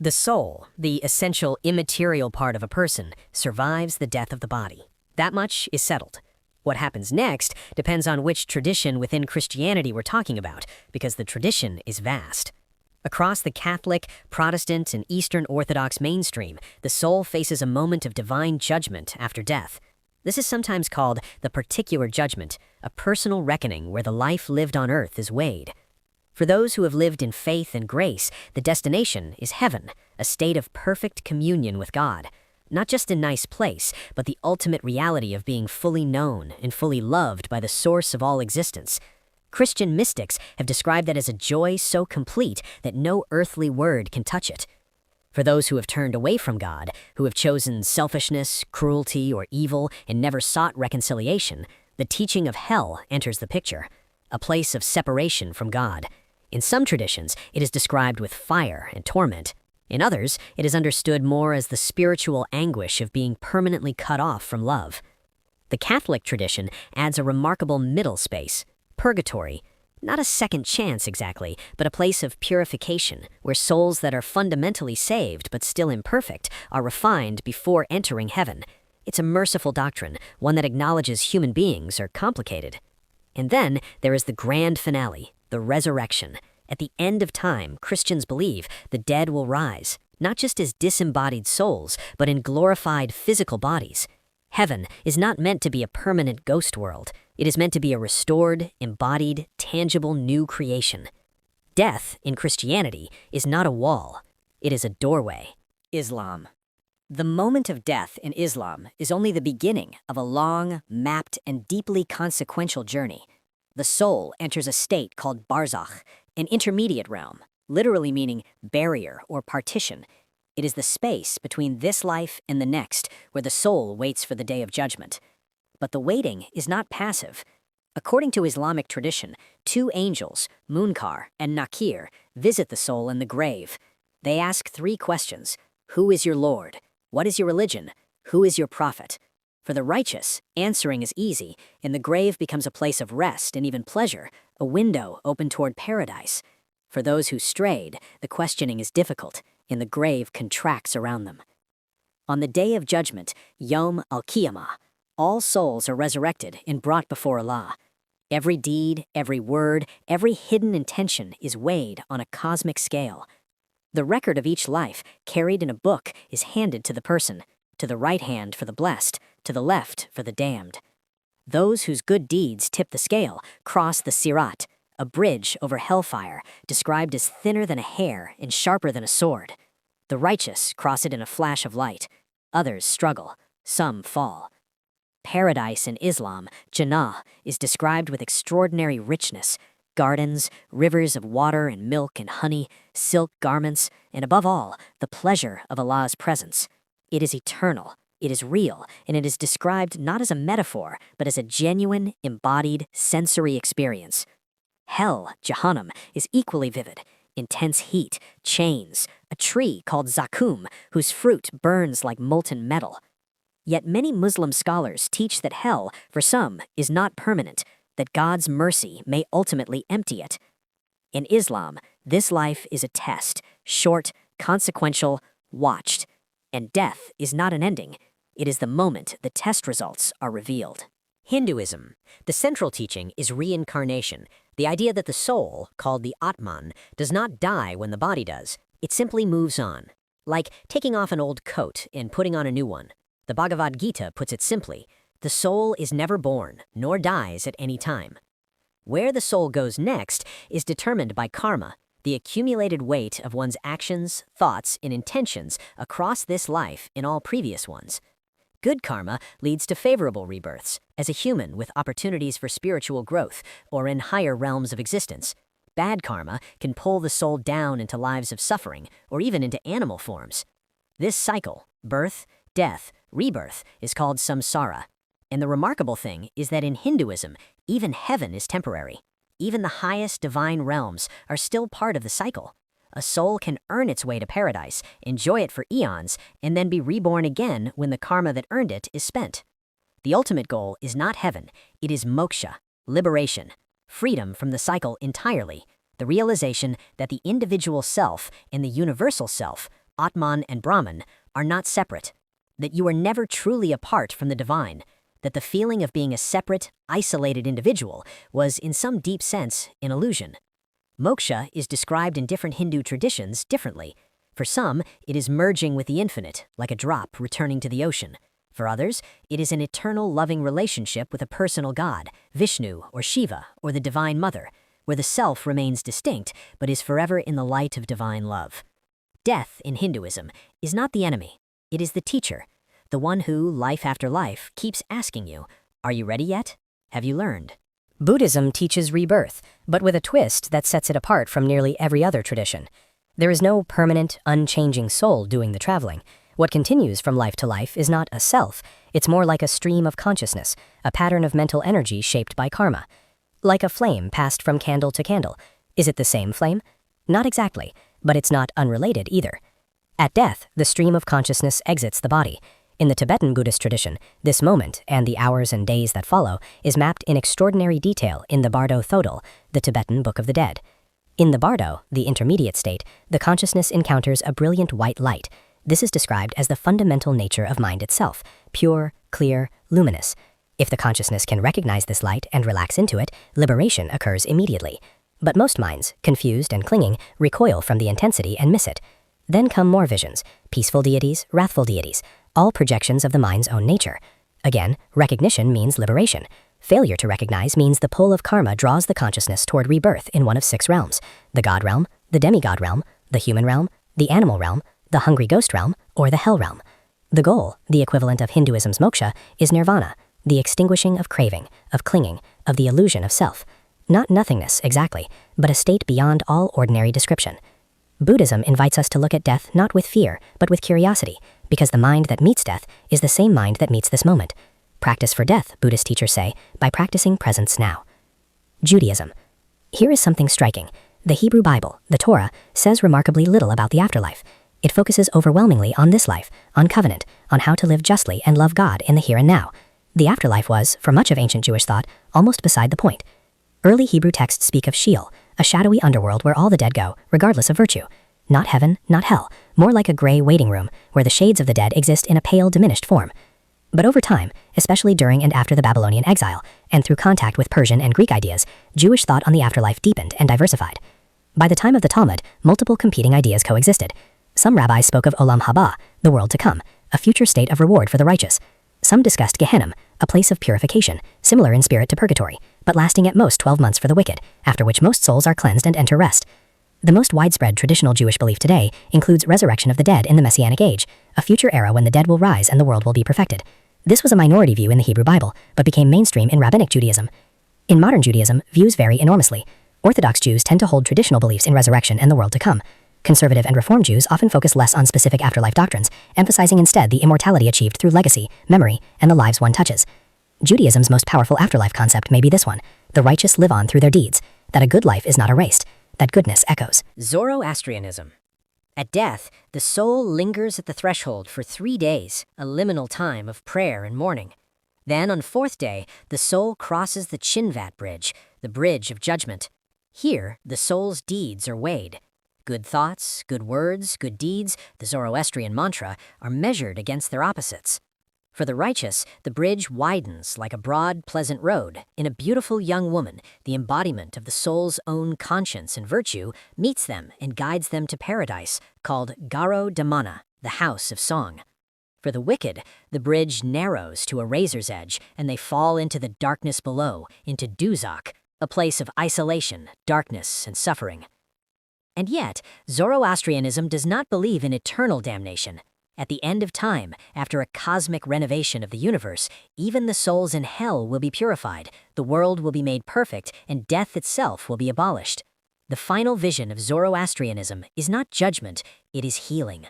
The soul, the essential immaterial part of a person, survives the death of the body. That much is settled. What happens next depends on which tradition within Christianity we're talking about, because the tradition is vast. Across the Catholic, Protestant, and Eastern Orthodox mainstream, the soul faces a moment of divine judgment after death. This is sometimes called the particular judgment, a personal reckoning where the life lived on earth is weighed. For those who have lived in faith and grace, the destination is heaven, a state of perfect communion with God. Not just a nice place, but the ultimate reality of being fully known and fully loved by the source of all existence. Christian mystics have described that as a joy so complete that no earthly word can touch it. For those who have turned away from God, who have chosen selfishness, cruelty, or evil, and never sought reconciliation, the teaching of hell enters the picture, a place of separation from God. In some traditions, it is described with fire and torment. In others, it is understood more as the spiritual anguish of being permanently cut off from love. The Catholic tradition adds a remarkable middle space, purgatory, not a second chance exactly, but a place of purification, where souls that are fundamentally saved but still imperfect are refined before entering heaven. It's a merciful doctrine, one that acknowledges human beings are complicated. And then there is the grand finale, the resurrection. At the end of time, Christians believe the dead will rise, not just as disembodied souls, but in glorified physical bodies. Heaven is not meant to be a permanent ghost world. It is meant to be a restored, embodied, tangible new creation. Death, in Christianity, is not a wall. It is a doorway. Islam. The moment of death in Islam is only the beginning of a long, mapped, and deeply consequential journey. The soul enters a state called barzakh, an intermediate realm, literally meaning barrier or partition. It is the space between this life and the next, where the soul waits for the day of judgment. But the waiting is not passive. According to Islamic tradition, two angels, Munkar and Nakir, visit the soul in the grave. They ask three questions. Who is your Lord? What is your religion? Who is your prophet? For the righteous, answering is easy, and the grave becomes a place of rest and even pleasure, a window open toward paradise. For those who strayed, the questioning is difficult, and the grave contracts around them. On the day of judgment, Yom al-Qiyamah, all souls are resurrected and brought before Allah. Every deed, every word, every hidden intention is weighed on a cosmic scale. The record of each life, carried in a book, is handed to the person, to the right hand for the blessed, to the left for the damned. Those whose good deeds tip the scale cross the Sirat, a bridge over hellfire, described as thinner than a hair and sharper than a sword. The righteous cross it in a flash of light. Others struggle. Some fall. Paradise in Islam, Jannah, is described with extraordinary richness. Gardens, rivers of water and milk and honey, silk garments, and above all, the pleasure of Allah's presence. It is eternal, it is real, and it is described not as a metaphor, but as a genuine, embodied, sensory experience. Hell, Jahannam, is equally vivid. Intense heat, chains, a tree called zakum, whose fruit burns like molten metal. Yet many Muslim scholars teach that hell, for some, is not permanent, that God's mercy may ultimately empty it. In Islam, this life is a test, short, consequential, watched. And death is not an ending. It is the moment the test results are revealed. Hinduism. The central teaching is reincarnation, the idea that the soul, called the Atman, does not die when the body does. It simply moves on. Like taking off an old coat and putting on a new one. The Bhagavad Gita puts it simply, the soul is never born, nor dies at any time. Where the soul goes next is determined by karma, the accumulated weight of one's actions, thoughts, and intentions across this life and all previous ones. Good karma leads to favorable rebirths, as a human with opportunities for spiritual growth or in higher realms of existence. Bad karma can pull the soul down into lives of suffering or even into animal forms. This cycle, birth, death, rebirth, is called samsara. And the remarkable thing is that in Hinduism, even heaven is temporary. Even the highest divine realms are still part of the cycle. A soul can earn its way to paradise, enjoy it for eons, and then be reborn again when the karma that earned it is spent. The ultimate goal is not heaven, it is moksha, liberation, freedom from the cycle entirely, the realization that the individual self and the universal self, Atman and Brahman, are not separate, that you are never truly apart from the divine, that the feeling of being a separate, isolated individual was, in some deep sense, an illusion. Moksha is described in different Hindu traditions differently. For some, it is merging with the infinite, like a drop returning to the ocean. For others, it is an eternal loving relationship with a personal god, Vishnu or Shiva or the Divine Mother, where the self remains distinct but is forever in the light of divine love. Death, in Hinduism, is not the enemy. It is the teacher, the one who, life after life, keeps asking you, "Are you ready yet? Have you learned?" Buddhism teaches rebirth, but with a twist that sets it apart from nearly every other tradition. There is no permanent, unchanging soul doing the traveling. What continues from life to life is not a self, it's more like a stream of consciousness, a pattern of mental energy shaped by karma. Like a flame passed from candle to candle. Is it the same flame? Not exactly, but it's not unrelated either. At death, the stream of consciousness exits the body. In the Tibetan Buddhist tradition, this moment, and the hours and days that follow, is mapped in extraordinary detail in the Bardo Thodol, the Tibetan Book of the Dead. In the Bardo, the intermediate state, the consciousness encounters a brilliant white light. This is described as the fundamental nature of mind itself, pure, clear, luminous. If the consciousness can recognize this light and relax into it, liberation occurs immediately. But most minds, confused and clinging, recoil from the intensity and miss it. Then come more visions, peaceful deities, wrathful deities, all projections of the mind's own nature. Again, recognition means liberation. Failure to recognize means the pull of karma draws the consciousness toward rebirth in one of 6 realms: the God realm, the demigod realm, the human realm, the animal realm, the hungry ghost realm, or the hell realm. The goal, the equivalent of Hinduism's moksha, is nirvana, the extinguishing of craving, of clinging, of the illusion of self. Not nothingness, exactly, but a state beyond all ordinary description. Buddhism invites us to look at death not with fear, but with curiosity, because the mind that meets death is the same mind that meets this moment. Practice for death, Buddhist teachers say, by practicing presence now. Judaism. Here is something striking. The Hebrew Bible, the Torah, says remarkably little about the afterlife. It focuses overwhelmingly on this life, on covenant, on how to live justly and love God in the here and now. The afterlife was, for much of ancient Jewish thought, almost beside the point. Early Hebrew texts speak of Sheol, a shadowy underworld where all the dead go, regardless of virtue. Not heaven, not hell, more like a gray waiting room, where the shades of the dead exist in a pale, diminished form. But over time, especially during and after the Babylonian exile, and through contact with Persian and Greek ideas, Jewish thought on the afterlife deepened and diversified. By the time of the Talmud, multiple competing ideas coexisted. Some rabbis spoke of Olam Haba, the world to come, a future state of reward for the righteous. Some discussed Gehenna, a place of purification, similar in spirit to purgatory, but lasting at most 12 months for the wicked, after which most souls are cleansed and enter rest. The most widespread traditional Jewish belief today includes resurrection of the dead in the Messianic age, a future era when the dead will rise and the world will be perfected. This was a minority view in the Hebrew Bible, but became mainstream in Rabbinic Judaism. In modern Judaism, views vary enormously. Orthodox Jews tend to hold traditional beliefs in resurrection and the world to come. Conservative and Reform Jews often focus less on specific afterlife doctrines, emphasizing instead the immortality achieved through legacy, memory, and the lives one touches. Judaism's most powerful afterlife concept may be this one: the righteous live on through their deeds, that a good life is not erased, that goodness echoes. Zoroastrianism. At death, the soul lingers at the threshold for 3 days, a liminal time of prayer and mourning. Then, on 4th day, the soul crosses the Chinvat bridge, the bridge of judgment. Here, the soul's deeds are weighed. Good thoughts, good words, good deeds, the Zoroastrian mantra, are measured against their opposites. For the righteous, the bridge widens like a broad, pleasant road, and a beautiful young woman, the embodiment of the soul's own conscience and virtue, meets them and guides them to paradise, called Garo Damana, the house of song. For the wicked, the bridge narrows to a razor's edge, and they fall into the darkness below, into Duzak, a place of isolation, darkness, and suffering. And yet, Zoroastrianism does not believe in eternal damnation. At the end of time, after a cosmic renovation of the universe, even the souls in hell will be purified, the world will be made perfect, and death itself will be abolished. The final vision of Zoroastrianism is not judgment, it is healing.